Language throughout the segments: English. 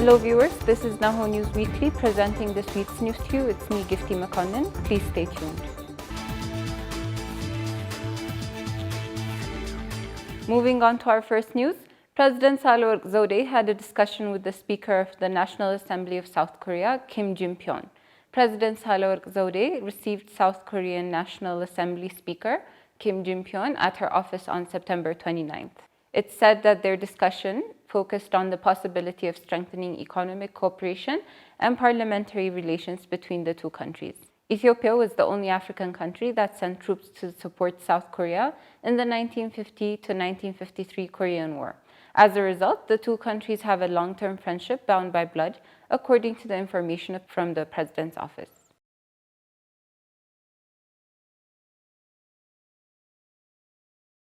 Hello viewers, this is Nahoo News Weekly presenting this week's news to you. It's me, Gifty McConnell. Please stay tuned. Moving on to our first news, President Sahle-Work Zewde had a discussion with the Speaker of the National Assembly of South Korea, Kim Jin-pyong. President Sahle-Work Zewde received South Korean National Assembly Speaker Kim Jin-pyong at her office on September 29th. It's said that their discussion focused on the possibility of strengthening economic cooperation and parliamentary relations between the two countries. Ethiopia was the only African country that sent troops to support South Korea in the 1950 to 1953 Korean War. As a result, the two countries have a long-term friendship bound by blood, according to the information from the President's office.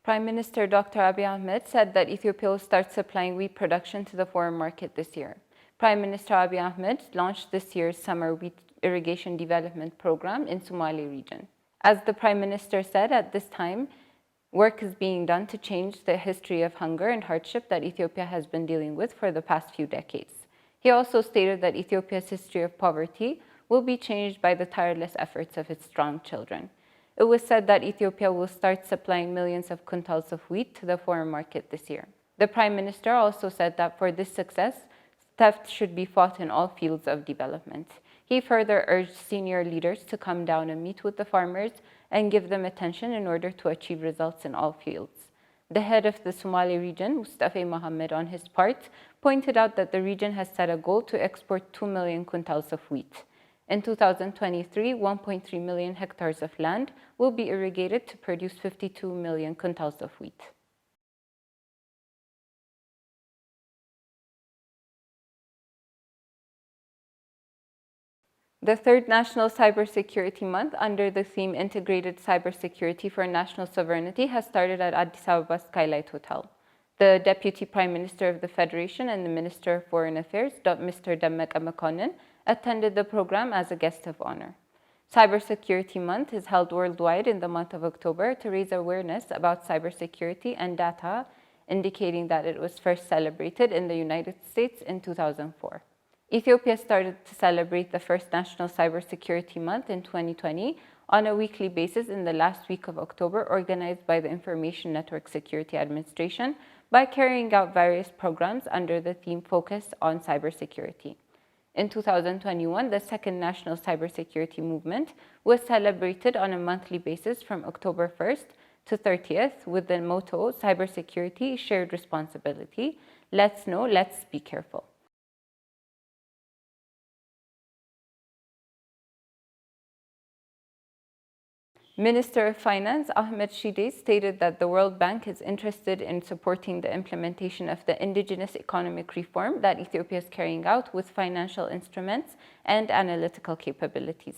Prime Minister Dr. Abiy Ahmed said that Ethiopia will start supplying wheat production to the foreign market this year. Prime Minister Abiy Ahmed launched this year's summer wheat irrigation development program in Somali region. As the Prime Minister said, at this time, work is being done to change the history of hunger and hardship that Ethiopia has been dealing with for the past few decades. He also stated that Ethiopia's history of poverty will be changed by the tireless efforts of its strong children. It was said that Ethiopia will start supplying millions of quintals of wheat to the foreign market this year. The Prime Minister also said that for this success, theft should be fought in all fields of development. He further urged senior leaders to come down and meet with the farmers and give them attention in order to achieve results in all fields. The head of the Somali region, Mustafa Mohammed, on his part, pointed out that the region has set a goal to export 2 million quintals of wheat. In 2023, 1.3 million hectares of land will be irrigated to produce 52 million quintals of wheat. The third National Cybersecurity Month under the theme Integrated Cybersecurity for National Sovereignty has started at Addis Ababa Skylight Hotel. The Deputy Prime Minister of the Federation and the Minister of Foreign Affairs, Mr. Dammaqe Mokonnin, attended the program as a guest of honor. Cybersecurity Month is held worldwide in the month of October to raise awareness about cybersecurity and data, indicating that it was first celebrated in the United States in 2004. Ethiopia started to celebrate the first National Cybersecurity Month in 2020 on a weekly basis in the last week of October, organized by the Information Network Security Administration by carrying out various programs under the theme focused on cybersecurity. In 2021, the second National Cybersecurity Movement was celebrated on a monthly basis from October 1st to 30th with the motto, Cybersecurity, Shared Responsibility. Let's know, let's be careful. Minister of Finance Ahmed Shide stated that the World Bank is interested in supporting the implementation of the indigenous economic reform that Ethiopia is carrying out with financial instruments and analytical capabilities.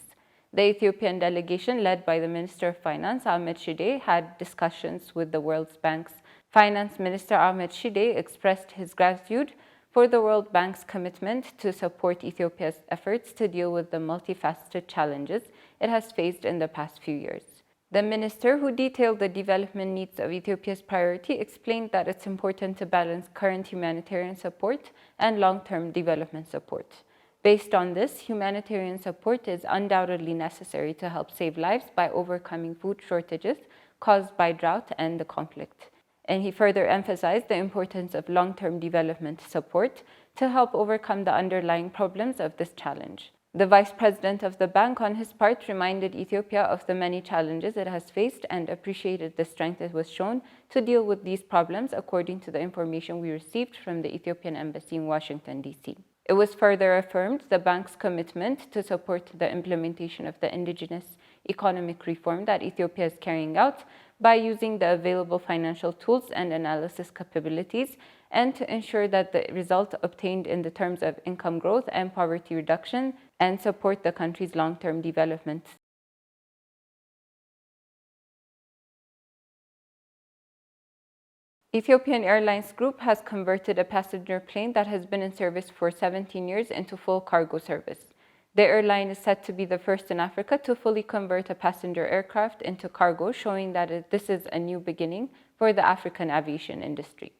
The Ethiopian delegation, led by the Minister of Finance Ahmed Shide, had discussions with the World Bank's Finance Minister. Ahmed Shide expressed his gratitude for the World Bank's commitment to support Ethiopia's efforts to deal with the multifaceted challenges it has faced in the past few years. The minister, who detailed the development needs of Ethiopia's priority, explained that it's important to balance current humanitarian support and long-term development support. Based on this, humanitarian support is undoubtedly necessary to help save lives by overcoming food shortages caused by drought and the conflict. And he further emphasized the importance of long-term development support to help overcome the underlying problems of this challenge. The Vice President of the bank, on his part, reminded Ethiopia of the many challenges it has faced and appreciated the strength it was shown to deal with these problems, according to the information we received from the Ethiopian Embassy in Washington, D.C. It was further affirmed the bank's commitment to support the implementation of the indigenous economic reform that Ethiopia is carrying out by using the available financial tools and analysis capabilities, and to ensure that the result obtained in the terms of income growth and poverty reduction and support the country's long-term development. Ethiopian Airlines Group has converted a passenger plane that has been in service for 17 years into full cargo service. The airline is said to be the first in Africa to fully convert a passenger aircraft into cargo, showing that this is a new beginning for the African aviation industry.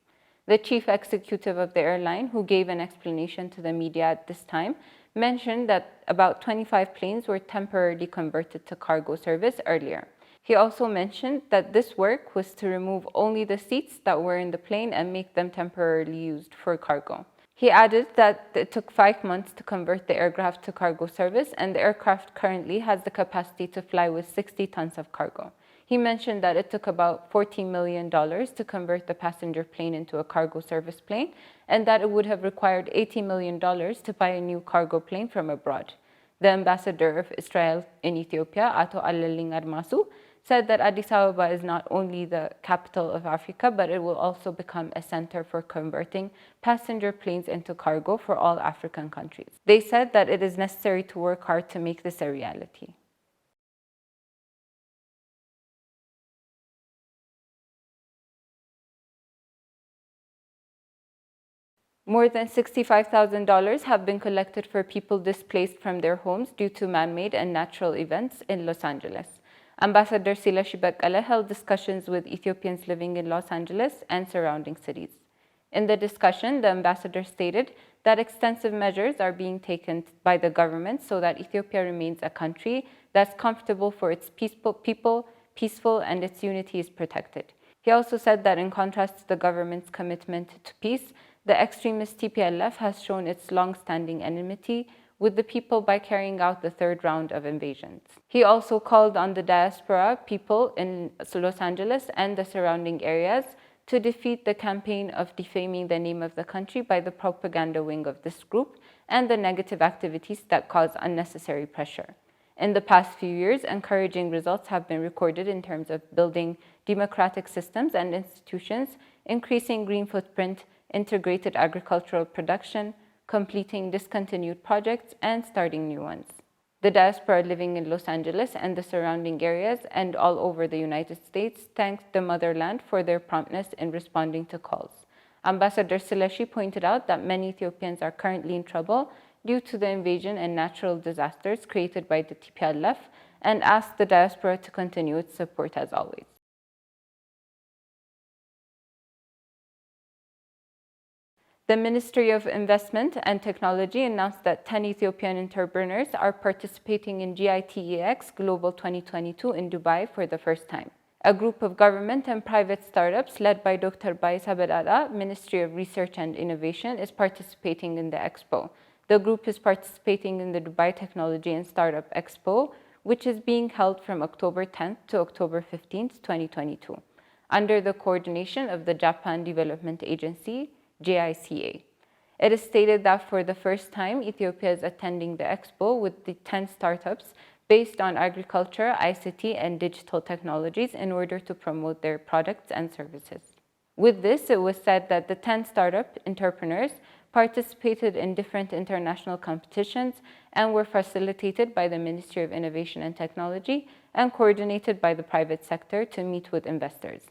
The chief executive of the airline, who gave an explanation to the media at this time, mentioned that about 25 planes were temporarily converted to cargo service earlier. He also mentioned that this work was to remove only the seats that were in the plane and make them temporarily used for cargo. He added that it took 5 months to convert the aircraft to cargo service, and the aircraft currently has the capacity to fly with 60 tons of cargo. He mentioned that it took about $14 million to convert the passenger plane into a cargo service plane, and that it would have required $80 million to buy a new cargo plane from abroad. The ambassador of Israel in Ethiopia, Ato Alaling Armasu, said that Addis Ababa is not only the capital of Africa, but it will also become a center for converting passenger planes into cargo for all African countries. They said that it is necessary to work hard to make this a reality. More than $65,000 have been collected for people displaced from their homes due to man-made and natural events in Los Angeles. Ambassador Silashi Bekkele held discussions with Ethiopians living in Los Angeles and surrounding cities. In the discussion, the ambassador stated that extensive measures are being taken by the government so that Ethiopia remains a country that's comfortable for its people, peaceful, and its unity is protected. He also said that in contrast to the government's commitment to peace, the extremist TPLF has shown its long-standing enmity with the people by carrying out the third round of invasions. He also called on the diaspora people in Los Angeles and the surrounding areas to defeat the campaign of defaming the name of the country by the propaganda wing of this group and the negative activities that cause unnecessary pressure. In the past few years, encouraging results have been recorded in terms of building democratic systems and institutions, increasing green footprint, integrated agricultural production, completing discontinued projects, and starting new ones. The diaspora living in Los Angeles and the surrounding areas and all over the United States thanked the motherland for their promptness in responding to calls. Ambassador Silashi pointed out that many Ethiopians are currently in trouble due to the invasion and natural disasters created by the TPLF and asked the diaspora to continue its support as always. The Ministry of Investment and Technology announced that 10 Ethiopian entrepreneurs are participating in GITEX Global 2022 in Dubai for the first time. A group of government and private startups led by Dr. Baisa Bedada, Ministry of Research and Innovation, is participating in the expo. The group is participating in the Dubai Technology and Startup Expo, which is being held from October 10th to October 15th, 2022, under the coordination of the Japan Development Agency, JICA. It is stated that for the first time, Ethiopia is attending the expo with the 10 startups based on agriculture, ICT, and digital technologies in order to promote their products and services. With this, it was said that the 10 startup entrepreneurs participated in different international competitions and were facilitated by the Ministry of Innovation and Technology and coordinated by the private sector to meet with investors.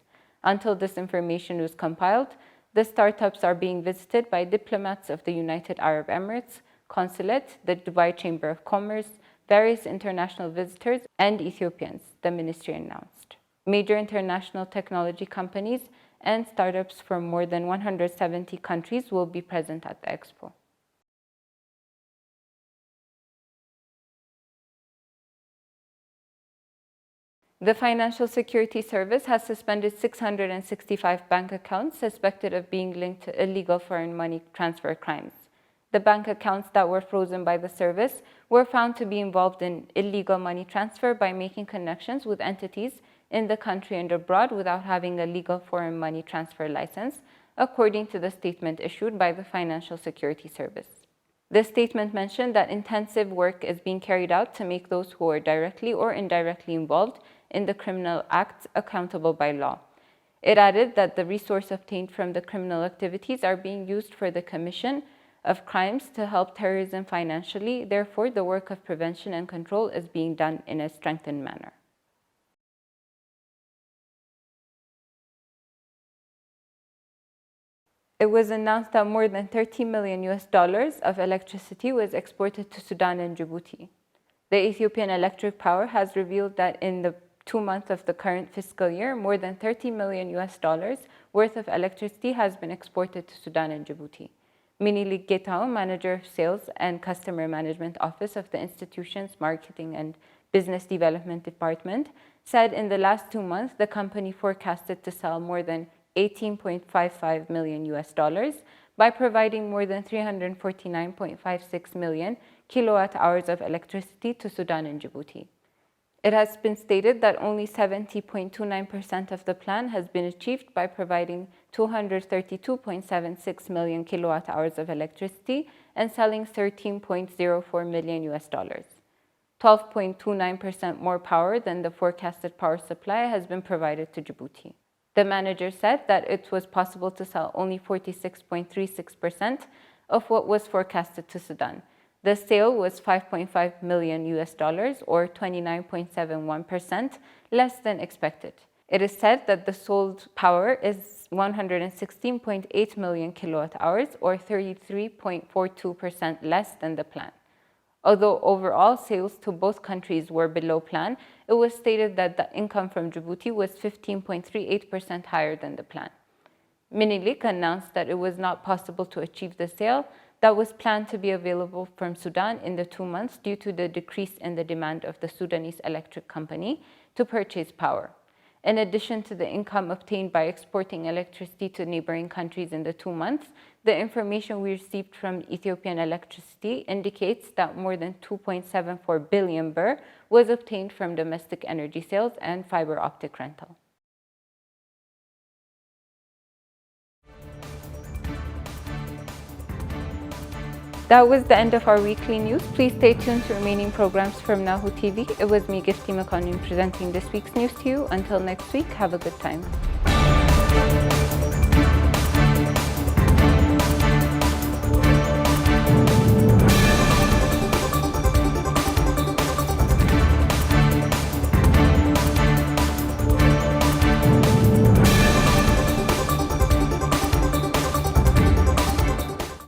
Until this information was compiled, the startups are being visited by diplomats of the United Arab Emirates, Consulate, the Dubai Chamber of Commerce, various international visitors, and Ethiopians, the ministry announced. Major international technology companies and startups from more than 170 countries will be present at the expo. The Financial Security Service has suspended 665 bank accounts suspected of being linked to illegal foreign money transfer crimes. The bank accounts that were frozen by the service were found to be involved in illegal money transfer by making connections with entities in the country and abroad without having a legal foreign money transfer license, according to the statement issued by the Financial Security Service. The statement mentioned that intensive work is being carried out to make those who are directly or indirectly involved in the criminal acts accountable by law. It added that the resources obtained from the criminal activities are being used for the commission of crimes to help terrorism financially. Therefore, the work of prevention and control is being done in a strengthened manner. It was announced that more than $30 million of electricity was exported to Sudan and Djibouti. The Ethiopian Electric Power has revealed that in the 2 months of the current fiscal year, more than $30 million worth of electricity has been exported to Sudan and Djibouti. Minili Getao, Manager of Sales and Customer Management Office of the institution's Marketing and Business Development Department, said in the last 2 months the company forecasted to sell more than $18.55 million by providing more than 349.56 million kilowatt hours of electricity to Sudan and Djibouti. It has been stated that only 70.29% of the plan has been achieved by providing 232.76 million kilowatt hours of electricity and selling $13.04 million. 12.29% more power than the forecasted power supply has been provided to Djibouti. The manager said that it was possible to sell only 46.36% of what was forecasted to Sudan. The sale was $5.5 million or 29.71% less than expected. It is said that the sold power is 116.8 million kilowatt hours or 33.42% less than the plan. Although overall sales to both countries were below plan, it was stated that the income from Djibouti was 15.38% higher than the plan. Minilik announced that it was not possible to achieve the sale that was planned to be available from Sudan in the 2 months due to the decrease in the demand of the Sudanese electric company to purchase power. In addition to the income obtained by exporting electricity to neighboring countries in the 2 months, the information we received from Ethiopian Electricity indicates that more than 2.74 billion birr was obtained from domestic energy sales and fiber optic rental. That was the end of our weekly news. Please stay tuned to remaining programs from Nahoo TV. It was me, Gifty Makonnen, presenting this week's news to you. Until next week, have a good time.